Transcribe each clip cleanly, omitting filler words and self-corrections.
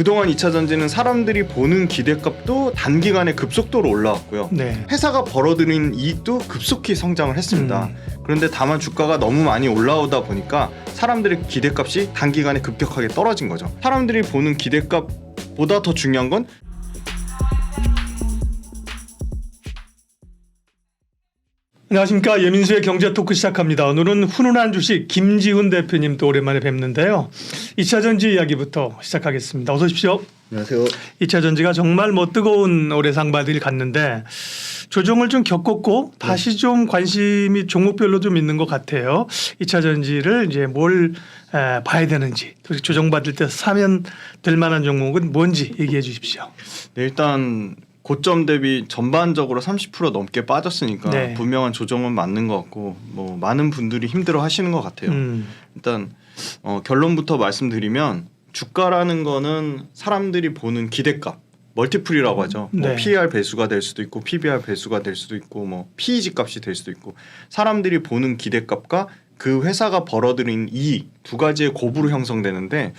그동안 2차 전지는 사람들이 보는 기대값도 단기간에 급속도로 올라왔고요. 네. 회사가 벌어들인 이익도 급속히 성장을 했습니다. 그런데 다만 주가가 너무 많이 올라오다 보니까 사람들의 기대값이 단기간에 급격하게 떨어진 거죠. 사람들이 보는 기대값보다 더 중요한 건 안녕하십니까. 예민수의 경제 토크 시작합니다. 오늘은 훈훈한 주식 김지훈 대표님 또 오랜만에 뵙는데요. 2차 전지 이야기부터 시작하겠습니다. 어서 오십시오. 안녕하세요. 2차 전지가 정말 뜨거운 올해 상반기를 갔는데 조정을 좀 겪었고 다시 좀 관심이 종목별로 좀 있는 것 같아요. 2차 전지를 이제 뭘 봐야 되는지, 조정받을 때 사면 될 만한 종목은 뭔지 얘기해 주십시오. 네, 일단 고점 대비 전반적으로 30% 넘게 빠졌으니까 네. 분명한 조정은 맞는 것 같고 뭐 많은 분들이 힘들어 하시는 것 같아요. 일단 결론부터 말씀드리면 주가라는 거는 사람들이 보는 기대값 멀티플이라고 하죠. 네. 뭐 PER 배수가 될 수도 있고 PBR 배수가 될 수도 있고 뭐 PEG 값이 될 수도 있고 사람들이 보는 기대값과 그 회사가 벌어들인 이익 두 가지의 곱으로 형성되는데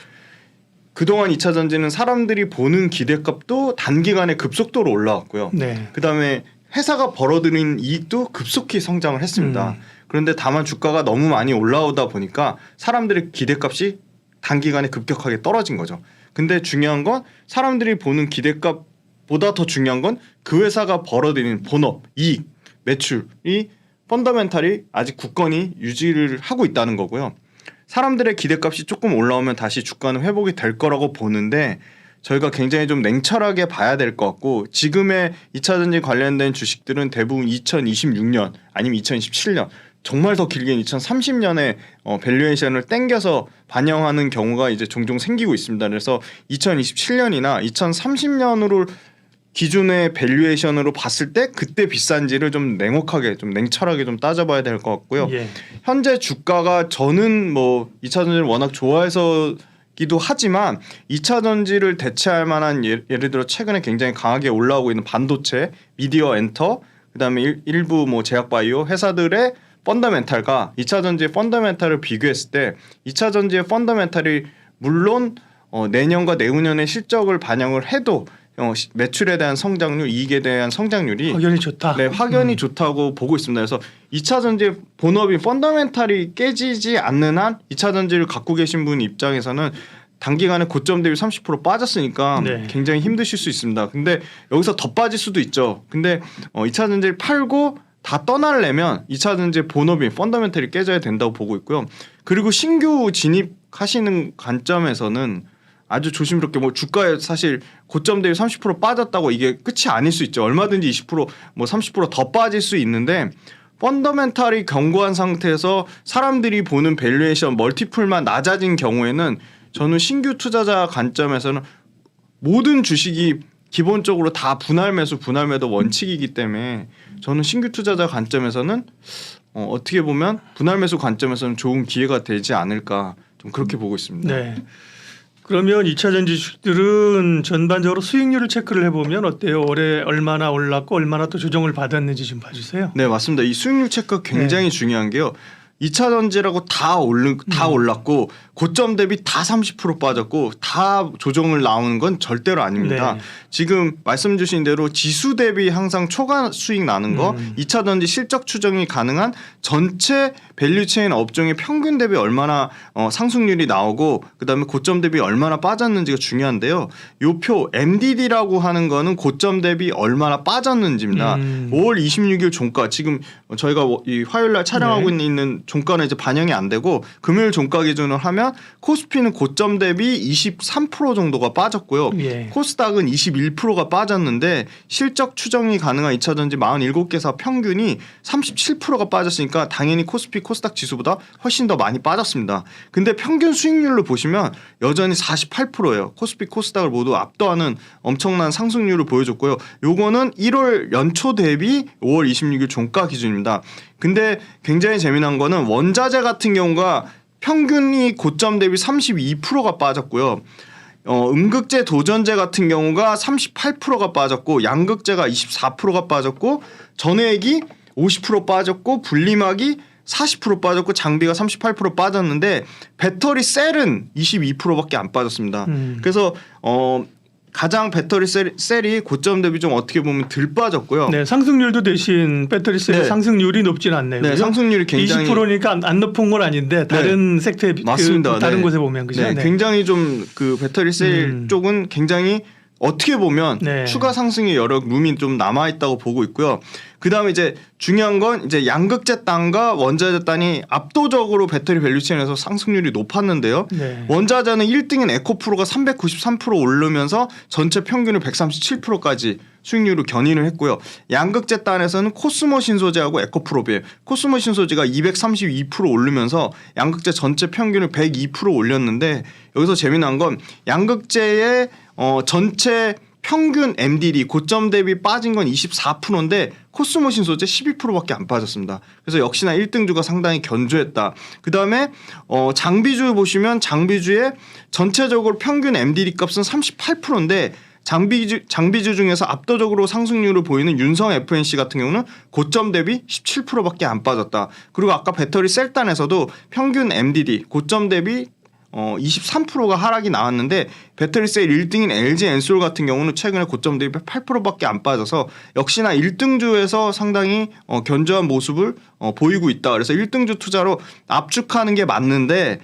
그동안 2차 전지는 사람들이 보는 기대값도 단기간에 급속도로 올라왔고요. 네. 그다음에 회사가 벌어들인 이익도 급속히 성장을 했습니다. 그런데 다만 주가가 너무 많이 올라오다 보니까 사람들의 기대값이 단기간에 급격하게 떨어진 거죠. 근데 중요한 건 사람들이 보는 기대값보다 더 중요한 건 그 회사가 벌어들인 본업, 이익, 매출이 펀더멘탈이 아직 굳건히 유지를 하고 있다는 거고요. 사람들의 기대값이 조금 올라오면 다시 주가는 회복이 될 거라고 보는데 저희가 굉장히 좀 냉철하게 봐야 될 것 같고 지금의 2차 전지 관련된 주식들은 대부분 2026년 아니면 2027년 정말 더 길게는 2030년에 밸류에이션을 땡겨서 반영하는 경우가 이제 종종 생기고 있습니다. 그래서 2027년이나 2030년으로 기존의 밸류에이션으로 봤을 때 그때 비싼지를 좀 냉혹하게 좀 냉철하게 좀 따져봐야 될 것 같고요. 예. 현재 주가가 저는 뭐 2차 전지를 워낙 좋아해서기도 하지만 2차 전지를 대체할 만한 예를 들어 최근에 굉장히 강하게 올라오고 있는 반도체, 미디어 엔터, 그다음에 일부 뭐 제약 바이오 회사들의 펀더멘탈과 2차 전지의 펀더멘탈을 비교했을 때 2차 전지의 펀더멘탈이 물론 내년과 내후년의 실적을 반영을 해도 매출에 대한 성장률, 이익에 대한 성장률이 확연히 좋다. 네, 확연히 좋다고 보고 있습니다. 그래서 2차 전지의 본업이 펀더멘탈이 깨지지 않는 한 2차 전지를 갖고 계신 분 입장에서는 단기간에 고점 대비 30% 빠졌으니까 네. 굉장히 힘드실 수 있습니다. 근데 여기서 더 빠질 수도 있죠. 근데 2차 전지를 팔고 다 떠나려면 2차 전지의 본업이 펀더멘탈이 깨져야 된다고 보고 있고요. 그리고 신규 진입하시는 관점에서는 아주 조심스럽게 뭐 주가에 사실 고점 대비 30% 빠졌다고 이게 끝이 아닐 수 있죠. 얼마든지 20% 뭐 30% 더 빠질 수 있는데 펀더멘탈이 견고한 상태에서 사람들이 보는 밸류에이션 멀티플만 낮아진 경우에는 저는 신규 투자자 관점에서는 모든 주식이 기본적으로 다 분할 매수 분할 매도 원칙이기 때문에 저는 신규 투자자 관점에서는 어떻게 보면 분할 매수 관점에서는 좋은 기회가 되지 않을까 좀 그렇게 보고 있습니다. 네. 그러면 2차 전지 주식들은 전반적으로 수익률을 체크를 해보면 어때요? 올해 얼마나 올랐고 얼마나 또 조정을 받았는지 좀 봐주세요. 네, 맞습니다. 이 수익률 체크가 굉장히 중요한 게요. 2차 전지라고 다 올랐고 고점 대비 다 30% 빠졌고 다 조정을 나오는 건 절대로 아닙니다. 네. 지금 말씀 주신 대로 지수 대비 항상 초과 수익 나는 거 2차 전지 실적 추정이 가능한 전체 밸류체인 업종의 평균 대비 얼마나 상승률이 나오고 그다음에 고점 대비 얼마나 빠졌는지가 중요한데요. 요 표 MDD라고 하는 거는 고점 대비 얼마나 빠졌는지입니다. 5월 26일 종가 지금 저희가 이 화요일 날 촬영하고 있는 종가는 이제 반영이 안 되고 금요일 종가 기준으로 하면 코스피는 고점 대비 23% 정도가 빠졌고요. 예. 코스닥은 21%가 빠졌는데 실적 추정이 가능한 2차 전지 47개사 평균이 37%가 빠졌으니까 당연히 코스피 코스닥 지수보다 훨씬 더 많이 빠졌습니다. 근데 평균 수익률로 보시면 여전히 48%예요. 코스피 코스닥을 모두 압도하는 엄청난 상승률을 보여줬고요. 요거는 1월 연초 대비 5월 26일 종가 기준입니다. 근데 굉장히 재미난 거는 원자재 같은 경우가 평균이 고점 대비 32%가 빠졌고요. 음극재 도전재 같은 경우가 38%가 빠졌고 양극재가 24%가 빠졌고 전해액이 50% 빠졌고 분리막이 40% 빠졌고 장비가 38% 빠졌는데 배터리 셀은 22%밖에 안 빠졌습니다. 그래서 가장 배터리 셀이 고점 대비 좀 어떻게 보면 덜 빠졌고요. 네, 상승률도 대신 배터리 셀의 네. 상승률이 높진 않네요. 네, 그죠? 상승률이 굉장히 20%니까 안 높은 건 아닌데 다른 섹터에 맞습니다. 다른 네. 곳에 보면 그죠? 네, 굉장히 좀 그 배터리 셀 쪽은 굉장히 어떻게 보면 네. 추가 상승의 여러 룸이 좀 남아 있다고 보고 있고요. 그다음에 이제 중요한 건 이제 양극재 단과 원자재 단이 압도적으로 배터리 밸류체인에서 상승률이 높았는데요. 네. 원자재는 1등인 에코프로가 393% 오르면서 전체 평균을 137%까지 수익률을 견인을 했고요. 양극재 단에서는 코스모 신소재하고 에코프로비에 코스모 신소재가 232% 오르면서 양극재 전체 평균을 102% 올렸는데 여기서 재미난 건 양극재의 전체 평균 MDD 고점 대비 빠진 건 24%인데 코스모 신소재 12%밖에 안 빠졌습니다. 그래서 역시나 1등주가 상당히 견조했다. 그다음에 장비주 보시면 장비주의 전체적으로 평균 MDD 값은 38%인데 장비주 중에서 압도적으로 상승률을 보이는 윤성 FNC 같은 경우는 고점 대비 17%밖에 안 빠졌다. 그리고 아까 배터리 셀단에서도 평균 MDD 고점 대비 23%가 하락이 나왔는데 배터리 셀 1등인 LG 엔솔 같은 경우는 최근에 고점 대비 8%밖에 안 빠져서 역시나 1등주에서 상당히 견조한 모습을 보이고 있다. 그래서 1등주 투자로 압축하는 게 맞는데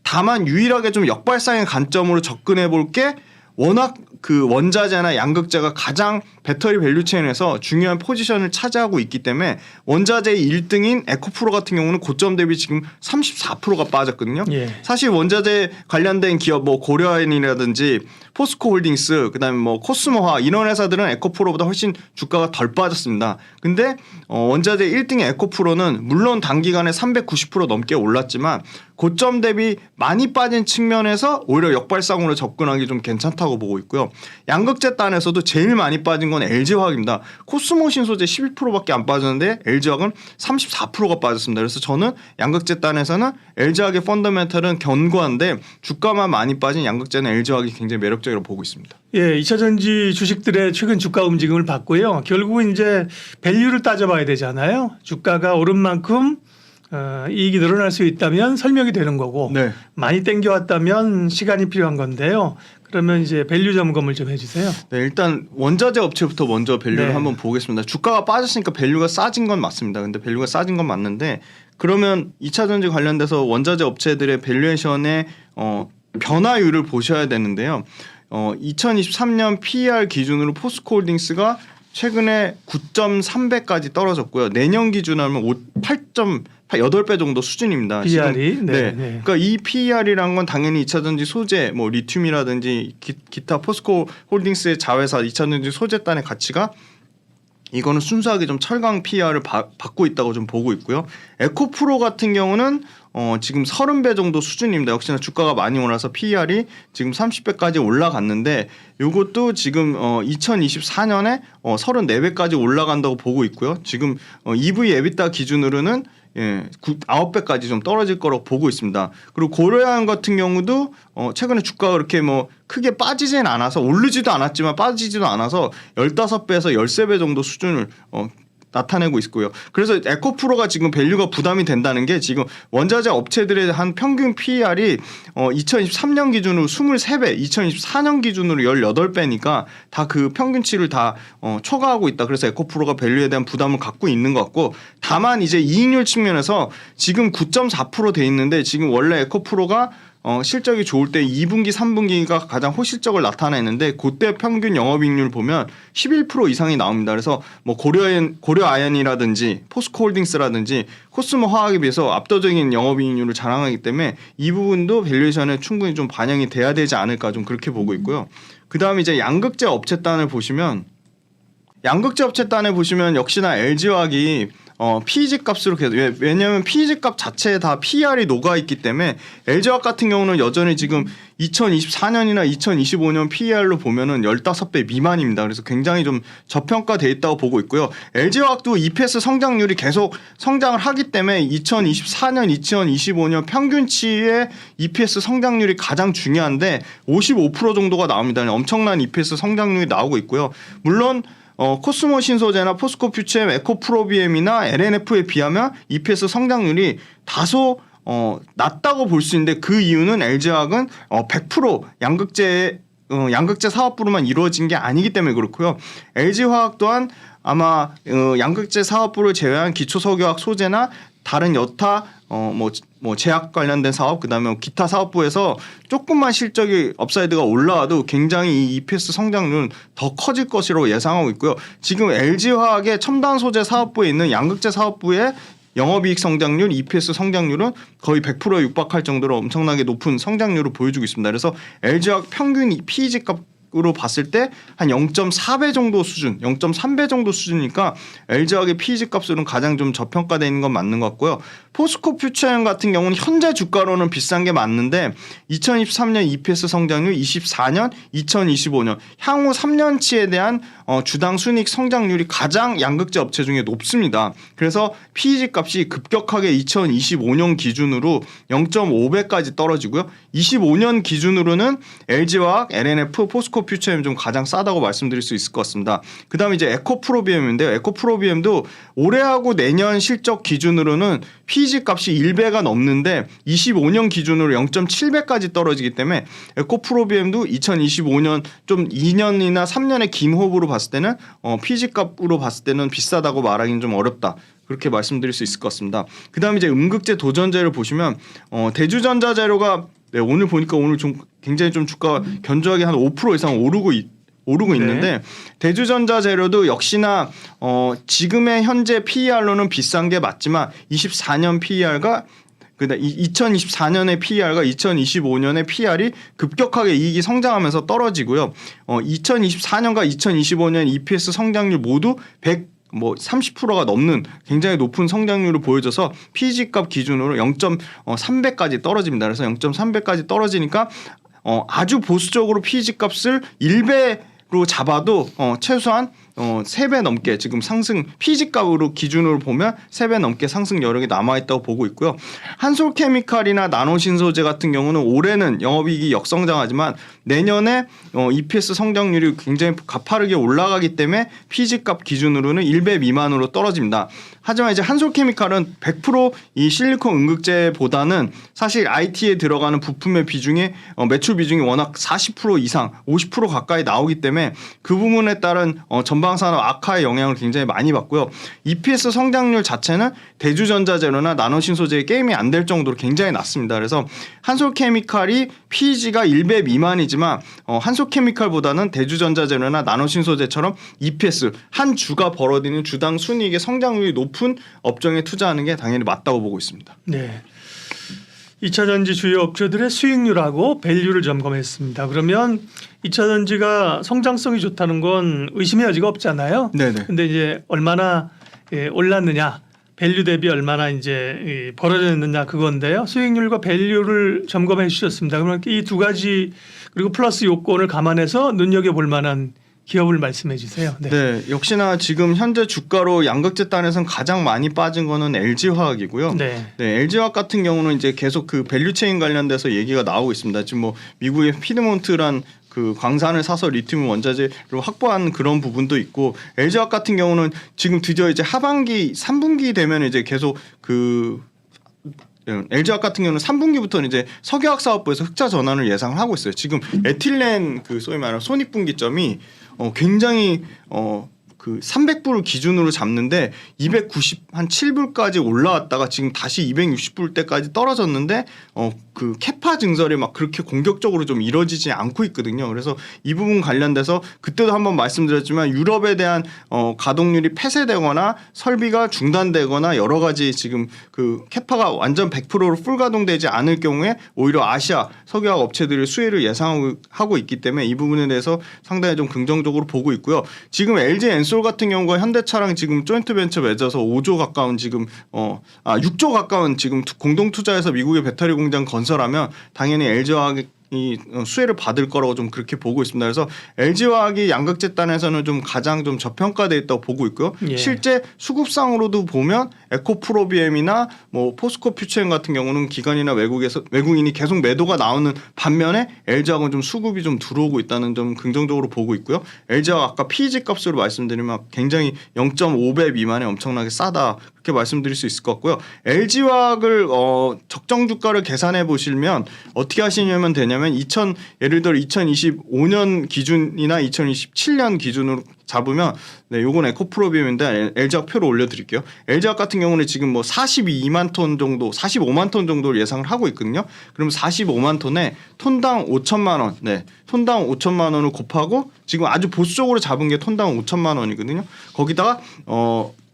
다만 유일하게 좀 역발상의 관점으로 접근해 볼 게 워낙 그 원자재나 양극재가 가장 배터리 밸류체인에서 중요한 포지션을 차지하고 있기 때문에 원자재의 1등인 에코프로 같은 경우는 고점 대비 지금 34%가 빠졌거든요. 예. 사실 원자재 관련된 기업 뭐 고려아연이라든지 포스코홀딩스 그다음에 뭐 코스모화 이런 회사들은 에코프로보다 훨씬 주가가 덜 빠졌습니다. 근데 원자재 1등의 에코프로는 물론 단기간에 390% 넘게 올랐지만 고점 대비 많이 빠진 측면에서 오히려 역발상으로 접근하기 좀 괜찮다고 보고 있고요. 양극재 단에서도 제일 많이 빠진 건 LG화학입니다. 코스모 신소재 11%밖에 안 빠졌는데 LG화학은 34%가 빠졌습니다. 그래서 저는 양극재 단에서는 LG화학의 펀더멘털은 견고한데 주가만 많이 빠진 양극재는 LG화학이 굉장히 매력적이라고 보고 있습니다. 예, 2차전지 주식들의 최근 주가 움직임을 봤고요. 결국은 이제 밸류를 따져봐야 되잖아요. 주가가 오른 만큼 이익이 늘어날 수 있다면 설명이 되는 거고 네. 많이 땡겨왔다면 시간이 필요한 건데요. 그러면 이제 밸류 점검을 좀 해주세요. 네, 일단 원자재 업체부터 먼저 밸류를 네. 한번 보겠습니다. 주가가 빠졌으니까 밸류가 싸진 건 맞습니다. 근데 밸류가 싸진 건 맞는데 그러면 2차 전지 관련돼서 원자재 업체들의 밸류에이션의 변화율을 보셔야 되는데요. 2023년 PER 기준으로 포스코홀딩스가 최근에 9.3배까지 떨어졌고요. 내년 기준으로 하면 8배 정도 수준입니다. PER이? 지금, 네. 네. 그러니까 이 PER이란 건 당연히 2차전지 소재, 뭐 리튬이라든지 기타 포스코홀딩스의 자회사 2차전지 소재단의 가치가 이거는 순수하게 좀 철강 PER을 받고 있다고 좀 보고 있고요. 에코프로 같은 경우는 지금 30배 정도 수준입니다. 역시나 주가가 많이 올라서 PER이 지금 30배까지 올라갔는데 이것도 지금 2024년에 34배까지 올라간다고 보고 있고요. 지금 EV EBITDA 기준으로는 9배까지 좀 떨어질 거라고 보고 있습니다. 그리고 고려아연 같은 경우도 최근에 주가가 그렇게 뭐 크게 빠지진 않아서 오르지도 않았지만 빠지지도 않아서 15배에서 13배 정도 수준을 나타내고 있고요. 그래서 에코프로가 지금 밸류가 부담이 된다는 게 지금 원자재 업체들의 한 평균 PER이 2023년 기준으로 23배, 2024년 기준으로 18배니까 다 그 평균치를 다 초과하고 있다. 그래서 에코프로가 밸류에 대한 부담을 갖고 있는 것 같고 다만 이제 이익률 측면에서 지금 9.4% 돼 있는데 지금 원래 에코프로가 실적이 좋을 때 2분기, 3분기가 가장 호실적을 나타내는데 그때 평균 영업이익률 보면 11% 이상이 나옵니다. 그래서 뭐 고려아연이라든지 포스코홀딩스라든지 코스모 화학에 비해서 압도적인 영업이익률을 자랑하기 때문에 이 부분도 밸류에이션에 충분히 좀 반영이 돼야 되지 않을까 좀 그렇게 보고 있고요. 그 다음에 이제 양극재 업체단을 보시면 역시나 LG화학이 PEG 값으로 계속 왜냐하면 PEG 값 자체에 다 PER이 녹아 있기 때문에 LG화학 같은 경우는 여전히 지금 2024년이나 2025년 PER로 보면은 15배 미만입니다. 그래서 굉장히 좀 저평가돼 있다고 보고 있고요. LG화학도 EPS 성장률이 계속 성장을 하기 때문에 2024년, 2025년 평균치의 EPS 성장률이 가장 중요한데 55% 정도가 나옵니다. 엄청난 EPS 성장률이 나오고 있고요. 물론 코스모 신소재나 포스코 퓨처엠, 에코프로비엠이나 LNF에 비하면 EPS 성장률이 다소 낮다고 볼 수 있는데 그 이유는 LG화학은 100% 양극재 사업부로만 이루어진 게 아니기 때문에 그렇고요. LG화학 또한 아마 양극재 사업부를 제외한 기초석유화학 소재나 다른 여타 제약 관련된 사업 그다음에 기타 사업부에서 조금만 실적이 업사이드가 올라와도 굉장히 이 EPS 성장률은 더 커질 것이라고 예상하고 있고요. 지금 LG화학의 첨단 소재 사업부에 있는 양극재 사업부의 영업이익 성장률, EPS 성장률은 거의 100%에 육박할 정도로 엄청나게 높은 성장률을 보여주고 있습니다. 그래서 LG화학 평균 PEG 값으로 봤을 때 한 0.4배 정도 수준, 0.3배 정도 수준이니까 LG화학의 PEG 값으로는 가장 좀 저평가되어 있는 건 맞는 것 같고요. 포스코 퓨처엠 같은 경우는 현재 주가로는 비싼 게 맞는데 2023년 EPS 성장률, 24년, 2025년 향후 3년치에 대한 주당 순이익 성장률이 가장 양극재 업체 중에 높습니다. 그래서 PEG 값이 급격하게 2025년 기준으로 0.5배까지 떨어지고요. 25년 기준으로는 LG화학, LNF, 포스코 퓨처엠 좀 가장 싸다고 말씀드릴 수 있을 것 같습니다. 그다음에 이제 에코프로비엠인데요. 에코프로비엠도 올해하고 내년 실적 기준으로는 PEG 값이 1배가 넘는데 25년 기준으로 0.7배까지 떨어지기 때문에 에코프로비엠도 2025년 좀 2년이나 3년의 긴 호흡으로 봤을 때는 PEG 값으로 봤을 때는 비싸다고 말하기는 좀 어렵다. 그렇게 말씀드릴 수 있을 것 같습니다. 그다음에 이제 음극재 도전재를 보시면 대주전자재료가 오늘 보니까 오늘 좀 굉장히 좀 주가가 견조하게 한 5% 이상 오르고 있는데 대주전자 재료도 역시나 지금의 현재 PER로는 비싼 게 맞지만 24년 PER가 2024년의 PER과 2025년의 PER이 급격하게 이익이 성장하면서 떨어지고요. 2024년과 2025년 EPS 성장률 모두 30%가 넘는 굉장히 높은 성장률을 보여줘서 PEG 값 기준으로 0.3배까지 떨어집니다. 그래서 0.3배까지 떨어지니까 아주 보수적으로 PEG 값을 1배로 잡아도 최소한 3배 넘게 지금 상승 PEG 값으로 기준으로 보면 3배 넘게 상승 여력이 남아있다고 보고 있고요. 한솔케미칼이나 나노신소재 같은 경우는 올해는 영업이익이 역성장하지만 내년에 EPS 성장률이 굉장히 가파르게 올라가기 때문에 PEG 값 기준으로는 1배 미만으로 떨어집니다. 하지만 이제 한솔케미칼은 100%이 실리콘 음극재보다는 사실 IT에 들어가는 부품의 비중이 매출 비중이 워낙 40% 이상 50% 가까이 나오기 때문에 그 부분에 따른 전방산업 악화의 영향을 굉장히 많이 받고요. EPS 성장률 자체는 대주전자재료나 나노신소재의 게임이 안 될 정도로 굉장히 낮습니다. 그래서 한솔케미칼이 PEG가 1배 미만이지만 한솔케미칼보다는 대주전자재료나 나노신소재처럼 EPS 한 주가 벌어들이는 주당 순이익의 성장률이 높은 업종에 투자하는 게 당연히 맞다고 보고 있습니다. 네. 2차 전지 주요 업체들의 수익률하고 밸류를 점검했습니다. 그러면 2차 전지가 성장성이 좋다는 건 의심의 여지가 없잖아요. 네네. 근데 이제 얼마나 올랐느냐, 밸류 대비 얼마나 이제 벌어졌느냐 그건데요. 수익률과 밸류를 점검해 주셨습니다. 그러면 이 두 가지 그리고 플러스 요건을 감안해서 눈여겨볼 만한 기업을 말씀해 주세요. 네, 역시나 지금 현재 주가로 양극재 단에서는 가장 많이 빠진 거는 LG화학이고요. 네. LG화학 같은 경우는 이제 계속 그 밸류체인 관련돼서 얘기가 나오고 있습니다. 지금 미국의 피드몬트란 그 광산을 사서 리튬 원자재로 확보한 그런 부분도 있고 LG화학 같은 경우는 지금 드디어 이제 하반기 3분기 되면 이제 계속 LG화학 같은 경우는 3분기부터는 이제 석유화학 사업부에서 흑자 전환을 예상을 하고 있어요. 지금 에틸렌 그 소위 말하는 손익분기점이 굉장히 그 300불을 기준으로 잡는데 297불까지 올라왔다가 지금 다시 260불 때까지 떨어졌는데 그 캐파 증설이 막 그렇게 공격적으로 좀 이루어지지 않고 있거든요. 그래서 이 부분 관련돼서 그때도 한번 말씀드렸지만 유럽에 대한 가동률이 폐쇄되거나 설비가 중단되거나 여러 가지 지금 그 캐파가 완전 100%로 풀 가동되지 않을 경우에 오히려 아시아 석유화학 업체들의 수혜를 예상하고 있기 때문에 이 부분에 대해서 상당히 좀 긍정적으로 보고 있고요. 지금 LG 엔솔 같은 경우가 현대차랑 지금 조인트 벤처 맺어서 5조 가까운 지금 6조 가까운 지금 공동 투자해서 미국의 배터리 공장 건설하면 당연히 LG화학 수혜를 받을 거라고 좀 그렇게 보고 있습니다. 그래서 LG화학이 양극재단에서는 좀 가장 좀 저평가돼 있다고 보고 있고요. 예. 실제 수급상으로도 보면 에코프로비엠이나 뭐 포스코퓨처엠 같은 경우는 기관이나 외국인이 계속 매도가 나오는 반면에 LG화학은 좀 수급이 좀 들어오고 있다는 점 긍정적으로 보고 있고요. LG화학 아까 PEG 값으로 말씀드리면 굉장히 0.5배 미만에 엄청나게 싸다 그렇게 말씀드릴 수 있을 것 같고요. LG화학을 적정 주가를 계산해 보시면 어떻게 하시냐면 되냐면 예를 들어 2025년 기준이나 2027년 기준으로 잡으면 요건 에코프로비엠인데 LG화학 표를 올려드릴게요. LG화학 같은 경우는 지금 뭐 42만 톤 정도, 45만 톤 정도를 예상을 하고 있거든요. 그럼 45만 톤에 톤당 5천만 원, 톤당 5천만 원을 곱하고 지금 아주 보수적으로 잡은 게 톤당 5천만 원이거든요. 거기다가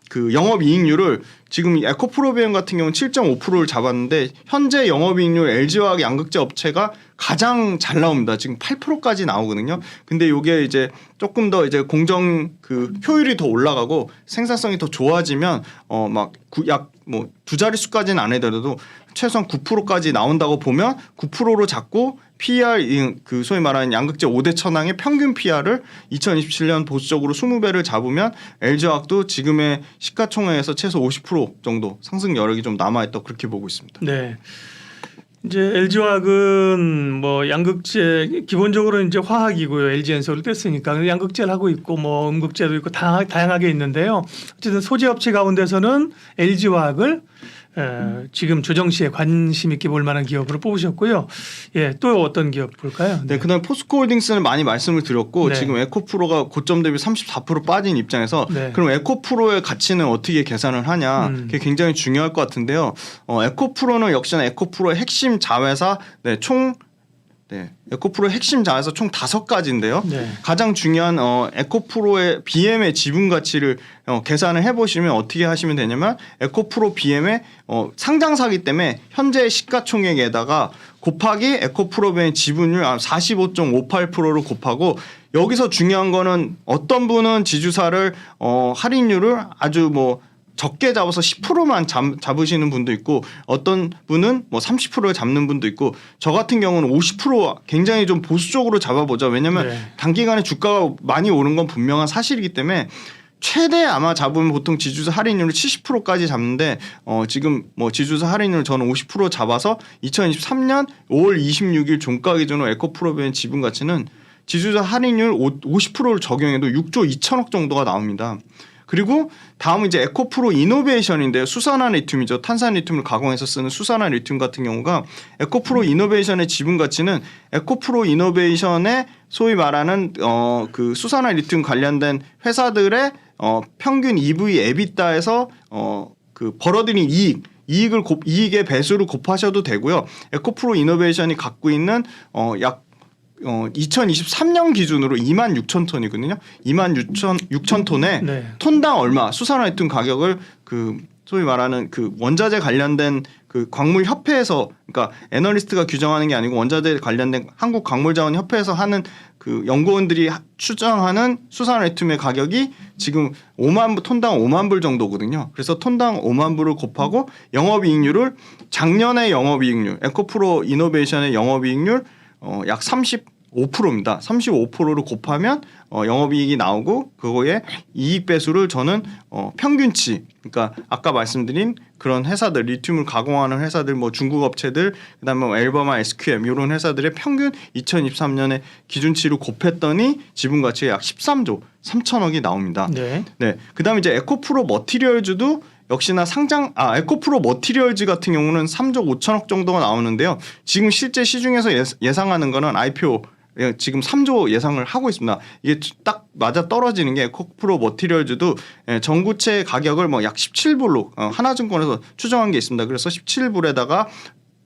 그 영업이익률을 지금 에코프로비엠 같은 경우는 7.5%를 잡았는데 현재 영업이익률 LG화학 양극재 업체가 가장 잘 나옵니다. 지금 8%까지 나오거든요. 근데 이게 이제 조금 더 이제 공정 그 효율이 더 올라가고 생산성이 더 좋아지면 막 약 뭐 두 자릿수까지는 안 해더라도 최소한 9%까지 나온다고 보면 9%로 잡고 PER 그 소위 말하는 양극재 5대 천왕의 평균 PER을 2027년 보수적으로 20배를 잡으면 LG화학도 지금의 시가총액에서 최소 50% 정도 상승 여력이 좀 남아있다 그렇게 보고 있습니다. 네. 이제 LG화학은 뭐 양극재 기본적으로 이제 화학이고요. LG엔솔을 뗐으니까 양극재를 하고 있고 뭐 음극재도 있고 다양하게 있는데요. 어쨌든 소재 업체 가운데서는 LG화학을 지금 조정 시에 관심 있게 볼 만한 기업으로 뽑으셨고요. 예, 또 어떤 기업 볼까요? 네, 그다음 포스코홀딩스는 많이 말씀을 드렸고 네. 지금 에코프로가 고점 대비 34% 빠진 입장에서 네. 그럼 에코프로의 가치는 어떻게 계산을 하냐? 그게 굉장히 중요할 것 같은데요. 에코프로는 역시나 에코프로의 핵심 자회사 에코프로의 핵심 자회사 총 5가지인데요. 네. 가장 중요한 에코프로의 BM의 지분 가치를 계산을 해보시면 어떻게 하시면 되냐면 에코프로 BM의 상장사기 때문에 현재 시가총액에다가 곱하기 에코프로의 지분율 45.58%를 곱하고 여기서 중요한 거는 어떤 분은 지주사를 할인율을 아주 뭐 적게 잡아서 10%만 잡으시는 분도 있고 어떤 분은 뭐 30%를 잡는 분도 있고 저 같은 경우는 50% 굉장히 좀 보수적으로 잡아보죠. 왜냐하면 네. 단기간에 주가가 많이 오른 건 분명한 사실이기 때문에 최대 아마 잡으면 보통 지주사 할인율을 70%까지 잡는데 지금 뭐 지주사 할인율 저는 50% 잡아서 2023년 5월 26일 종가 기준으로 에코프로비엠 지분 가치는 지주사 할인율 50%를 적용해도 6조 2천억 정도가 나옵니다. 그리고 다음은 이제 에코프로 이노베이션인데요. 수산화 리튬이죠. 탄산 리튬을 가공해서 쓰는 수산화 리튬 같은 경우가 에코프로 이노베이션의 지분 가치는 에코프로 이노베이션의 소위 말하는 그 수산화 리튬 관련된 회사들의 평균 EV 에비타에서 그 벌어들인 이익의 배수를 곱하셔도 되고요. 에코프로 이노베이션이 갖고 있는 약 2023년 기준으로 26,000톤이거든요. 26,000톤에 네. 톤당 얼마 수산화리튬 가격을 그 소위 말하는 그 원자재 관련된 그 광물 협회에서 그러니까 애널리스트가 규정하는 게 아니고 원자재 관련된 한국광물자원협회에서 하는 그 연구원들이 추정하는 수산화리튬의 가격이 지금 톤당 5만 불 정도거든요. 그래서 톤당 5만 불을 곱하고 영업이익률을 작년의 영업이익률 에코프로 이노베이션의 영업이익률 약 35%입니다. 35%를 곱하면 영업이익이 나오고 그거에 이익 배수를 저는 평균치 그러니까 아까 말씀드린 그런 회사들 리튬을 가공하는 회사들 뭐 중국 업체들 그다음에 뭐 엘버마 SQM 이런 회사들의 평균 2023년에 기준치를 곱했더니 지분 가치가 약 13조 3천억이 나옵니다. 네. 네. 그다음에 이제 에코프로 머티리얼즈도 역시나 에코프로 머티리얼즈 같은 경우는 3조 5천억 정도가 나오는데요. 지금 실제 시중에서 예상하는 거는 IPO 지금 3조 예상을 하고 있습니다. 이게 딱 맞아 떨어지는 게 에코프로 머티리얼즈도 전구체 가격을 뭐 약 17불로 하나증권에서 추정한 게 있습니다. 그래서 17불에다가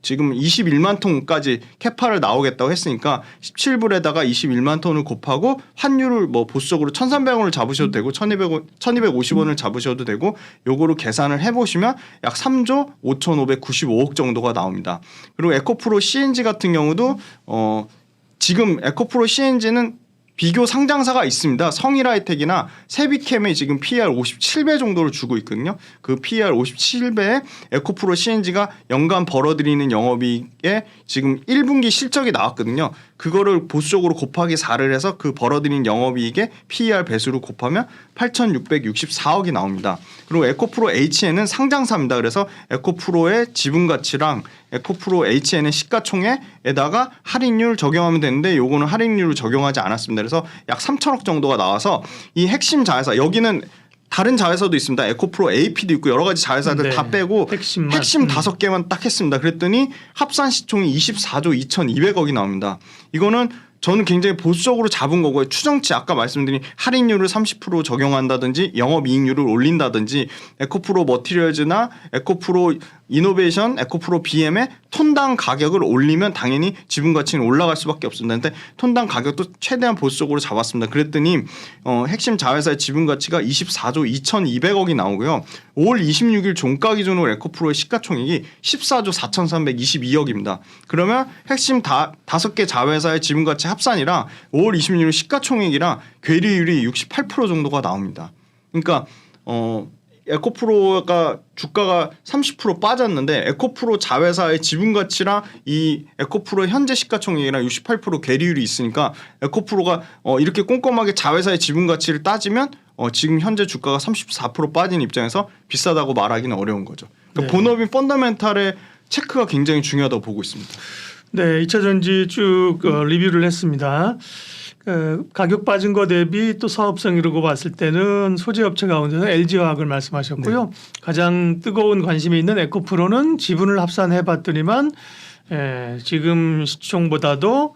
지금 21만 톤까지 캐파를 나오겠다고 했으니까 17불에다가 21만 톤을 곱하고 환율을 뭐 보수적으로 1,300원을 잡으셔도 되고 1,250원을 잡으셔도 되고 요거로 계산을 해보시면 약 3조 5,595억 정도가 나옵니다. 그리고 에코프로 CNG 같은 경우도 지금 에코프로 CNG는 비교 상장사가 있습니다. 성일하이텍이나 세비캠이 지금 PER 57배 정도를 주고 있거든요. 그 PER 57배에 에코프로 CNG가 연간 벌어들이는 영업이익에 지금 1분기 실적이 나왔거든요. 그거를 보수적으로 곱하기 4를 해서 그 벌어들인 영업이익에 PER 배수로 곱하면 8,664억이 나옵니다. 그리고 에코프로 HN은 상장사입니다. 그래서 에코프로의 지분가치랑 에코프로 HN의 시가총액에다가 할인율 적용하면 되는데 요거는 할인율을 적용하지 않았습니다. 그래서 약 3천억 정도가 나와서 이 핵심 자회사 여기는 다른 자회사도 있습니다. 에코프로 AP도 있고 여러 가지 자회사들 네. 다 빼고 핵심만. 핵심 5개만 딱 했습니다. 그랬더니 합산 시총이 24조 2,200억이 나옵니다. 이거는 저는 굉장히 보수적으로 잡은 거고요. 추정치 아까 말씀드린 할인율을 30% 적용한다든지 영업이익률을 올린다든지 에코프로 머티리얼즈나 에코프로 이노베이션, 에코프로 BM의 톤당 가격을 올리면 당연히 지분가치는 올라갈 수밖에 없습니다. 근데 톤당 가격도 최대한 보수적으로 잡았습니다. 그랬더니 핵심 자회사의 지분가치가 24조 2,200억이 나오고요. 5월 26일 종가 기준으로 에코프로의 시가총액이 14조 4,322억입니다. 그러면 핵심 5개 자회사의 지분가치 합산이랑 5월 26일 시가총액이랑 괴리율이 68% 정도가 나옵니다. 그러니까 에코프로가 주가가 30% 빠졌는데 에코프로 자회사의 지분가치랑 이 에코프로 현재 시가총액이랑 68% 괴리율이 있으니까 에코프로가 이렇게 꼼꼼하게 자회사의 지분가치를 따지면 지금 현재 주가가 34% 빠진 입장에서 비싸다고 말하기는 어려운 거죠. 그러니까 네. 본업인 펀더멘탈의 체크가 굉장히 중요하다고 보고 있습니다. 네, 2차전지 쭉 리뷰를 했습니다. 가격 빠진 거 대비 또 사업성 이러고 봤을 때는 소재 업체 가운데서 LG화학을 말씀하셨고요. 가장 뜨거운 관심이 있는 에코프로는 지분을 합산해 봤더니만 지금 시총보다도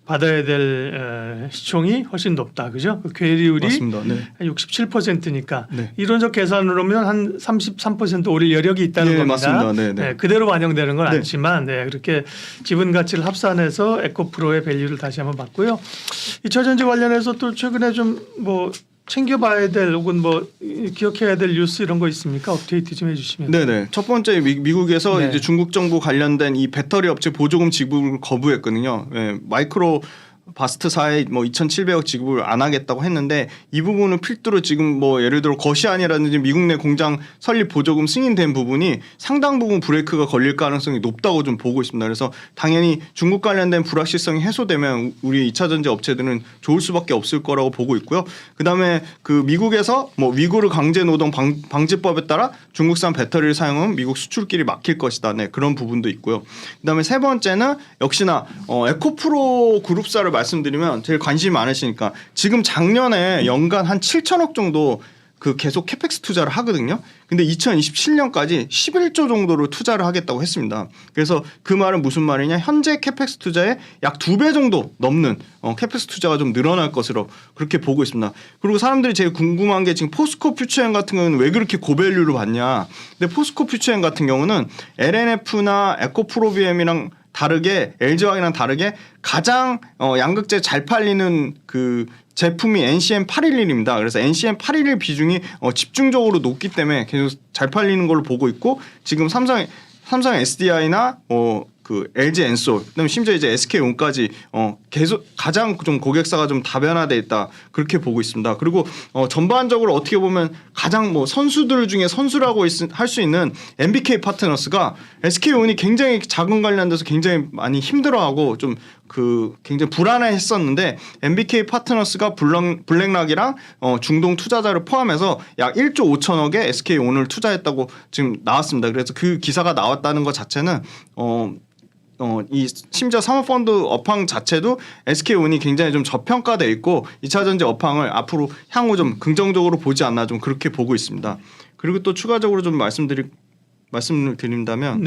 받아야 될 시총이 훨씬 높다. 그죠? 그 괴리율이 맞습니다. 네. 67%니까 네. 이론적 계산으로 하면 한 33% 오를 여력이 있다는 네, 겁니다. 맞습니다. 네, 네. 그대로 반영되는 건 네. 않지만 그렇게 지분 가치를 합산해서 에코프로의 밸류를 다시 한번 봤고요. 2차전지 관련해서 또 최근에 좀 뭐 챙겨봐야 될 혹은 뭐 기억해야 될 뉴스 이런 거 있습니까? 업데이트 좀 해주시면. 네네. 첫 번째 미국에서 네. 이제 중국 정부 관련된 이 배터리 업체 보조금 지급을 거부했거든요. 마이크로 바스트사에 뭐 2,700억 지급을 안 하겠다고 했는데 이 부분은 필두로 지금 뭐 예를 들어 거시안이라든지 미국 내 공장 설립 보조금 승인된 부분이 상당 부분 브레이크가 걸릴 가능성이 높다고 좀 보고 있습니다. 그래서 당연히 중국 관련된 불확실성이 해소되면 우리 2차 전지 업체들은 좋을 수밖에 없을 거라고 보고 있고요. 그다음에 그 미국에서 뭐 위구르 강제 노동 방지법에 따라 중국산 배터리를 사용하면 미국 수출길이 막힐 것이다. 네, 그런 부분도 있고요. 그다음에 세 번째는 역시나 에코프로 그룹사를 말씀드리면 제일 관심이 많으시니까 지금 작년에 연간 한 7천억 정도 그 계속 캐펙스 투자를 하거든요. 근데 2027년까지 11조 정도를 투자를 하겠다고 했습니다. 그래서 그 말은 무슨 말이냐? 현재 캐펙스 투자의 약 2배 정도 넘는 캐펙스 투자가 좀 늘어날 것으로 그렇게 보고 있습니다. 그리고 사람들이 제일 궁금한 게 지금 포스코 퓨처엠 같은 경우는 왜 그렇게 고밸류를 받냐? 근데 포스코 퓨처엠 같은 경우는 LNF나 에코프로비엠이랑 다르게 LG화학이랑 다르게 가장 양극재 잘 팔리는 그 제품이 NCM811입니다. 그래서 NCM811 비중이 집중적으로 높기 때문에 계속 잘 팔리는 걸로 보고 있고 지금 삼성 SDI나 그 LG 엔솔, 그다음에 심지어 이제 SK온까지 계속 가장 좀 고객사가 좀 다변화돼 있다 그렇게 보고 있습니다. 그리고 전반적으로 어떻게 보면 가장 뭐 선수들 중에 선수라고 할 수 있는 MBK 파트너스가 SK온이 굉장히 자금 관련돼서 굉장히 많이 힘들어하고 좀 그 굉장히 불안해했었는데 MBK 파트너스가 블랙락이랑 중동 투자자를 포함해서 약 1조 5천억에 SK온을 투자했다고 지금 나왔습니다. 그래서 그 기사가 나왔다는 것 자체는 이 심지어 사모펀드 업황 자체도 SK온이 굉장히 좀 저평가돼 있고 2차전지 업황을 앞으로 향후 좀 긍정적으로 보지 않나 좀 그렇게 보고 있습니다. 그리고 또 추가적으로 좀 말씀을 드린다면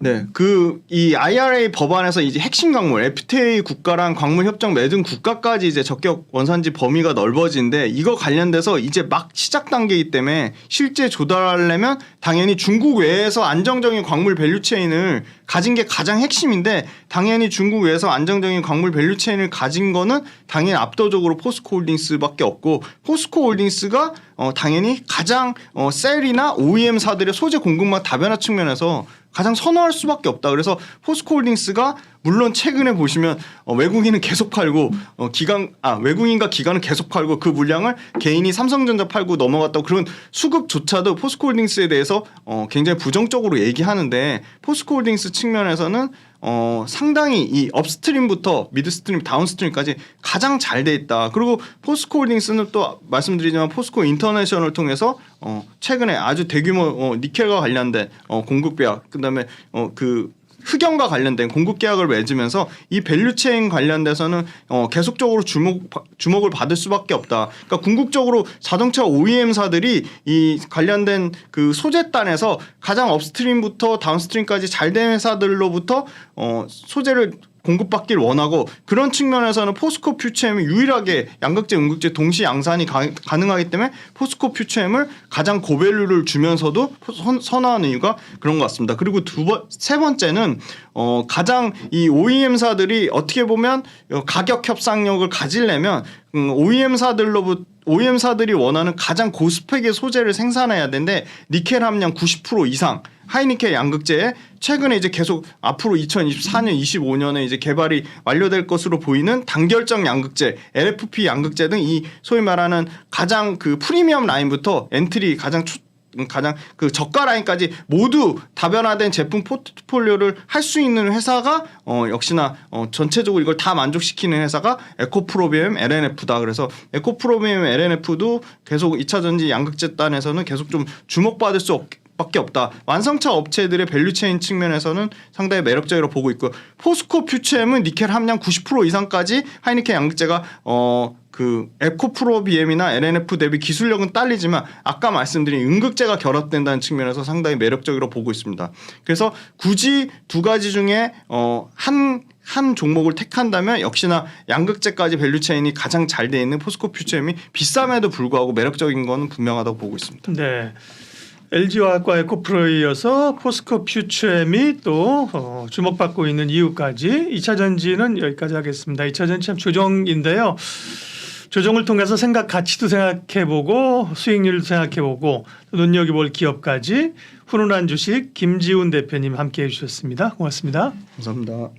네, 그 이 IRA 법안에서 이제 핵심 광물 FTA 국가랑 광물 협정 맺은 국가까지 이제 적격 원산지 범위가 넓어지는데 이거 관련돼서 이제 막 시작 단계이기 때문에 실제 조달하려면 당연히 중국 외에서 안정적인 광물 밸류체인을 가진 게 가장 핵심인데 당연히 중국 외에서 안정적인 광물 밸류체인을 가진 거는 당연히 압도적으로 포스코홀딩스밖에 없고 포스코홀딩스가 당연히 가장 셀이나 OEM사들의 소재 공급망 다변화 측면에서 가장 선호할 수밖에 없다. 그래서 포스코홀딩스가 물론 최근에 보시면 외국인은 계속 팔고 외국인과 기관은 계속 팔고 그 물량을 개인이 삼성전자 팔고 넘어갔다고 그런 수급조차도 포스코홀딩스에 대해서 굉장히 부정적으로 얘기하는데 포스코홀딩스 측면에서는 상당히 이 업스트림부터 미드스트림, 다운스트림까지 가장 잘 돼 있다. 그리고 포스코홀딩스는 또 말씀드리지만 포스코 인터내셔널을 통해서 최근에 아주 대규모 니켈과 관련된 공급 계약, 그다음에 그 흑연과 관련된 공급 계약을 맺으면서 이 밸류체인 관련돼서는 계속적으로 주목을 받을 수밖에 없다. 그러니까 궁극적으로 자동차 OEM사들이 이 관련된 그 소재단에서 가장 업스트림부터 다운스트림까지 잘 된 회사들로부터 소재를 공급받길 원하고 그런 측면에서는 포스코 퓨처엠이 유일하게 양극재, 음극재 동시 양산이 가능하기 때문에 포스코 퓨처엠을 가장 고밸류를 주면서도 선호하는 이유가 그런 것 같습니다. 그리고 세 번째는 가장 이 OEM사들이 어떻게 보면 가격 협상력을 가지려면 OEM사들이 원하는 가장 고스펙의 소재를 생산해야 되는데 니켈 함량 90% 이상 하이니켈 양극재에 최근에 이제 계속 앞으로 2024년, 25년에 이제 개발이 완료될 것으로 보이는 단결정 양극재, LFP 양극재 등 이 소위 말하는 가장 그 프리미엄 라인부터 엔트리 가장 그 저가 라인까지 모두 다변화된 제품 포트폴리오를 할 수 있는 회사가 역시나 전체적으로 이걸 다 만족시키는 회사가 에코프로비엠 LNF다. 그래서 에코프로비엠 LNF도 계속 2차 전지 양극재단에서는 계속 좀 주목받을 수 밖에 없다. 완성차 업체들의 밸류체인 측면에서는 상당히 매력적으로 보고 있고 포스코 퓨처엠은 니켈 함량 90% 이상까지 하이니켈 양극재가 그 에코프로비엠이나 LNF 대비 기술력은 딸리지만 아까 말씀드린 음극재가 결합된다는 측면에서 상당히 매력적으로 보고 있습니다. 그래서 굳이 두 가지 중에 한 종목을 택한다면 역시나 양극재까지 밸류체인이 가장 잘 돼 있는 포스코 퓨처엠이 비쌈에도 불구하고 매력적인 건 분명하다고 보고 있습니다. 네. LG화학과 에코프로에 이어서 포스코 퓨처엠이 또 주목받고 있는 이유까지 2차 전지는 여기까지 하겠습니다. 2차 전지 참 조정인데요. 조정을 통해서 가치도 생각해보고 수익률도 생각해보고 눈여겨볼 기업까지 훈훈한 주식 김지훈 대표님 함께해 주셨습니다. 고맙습니다. 감사합니다.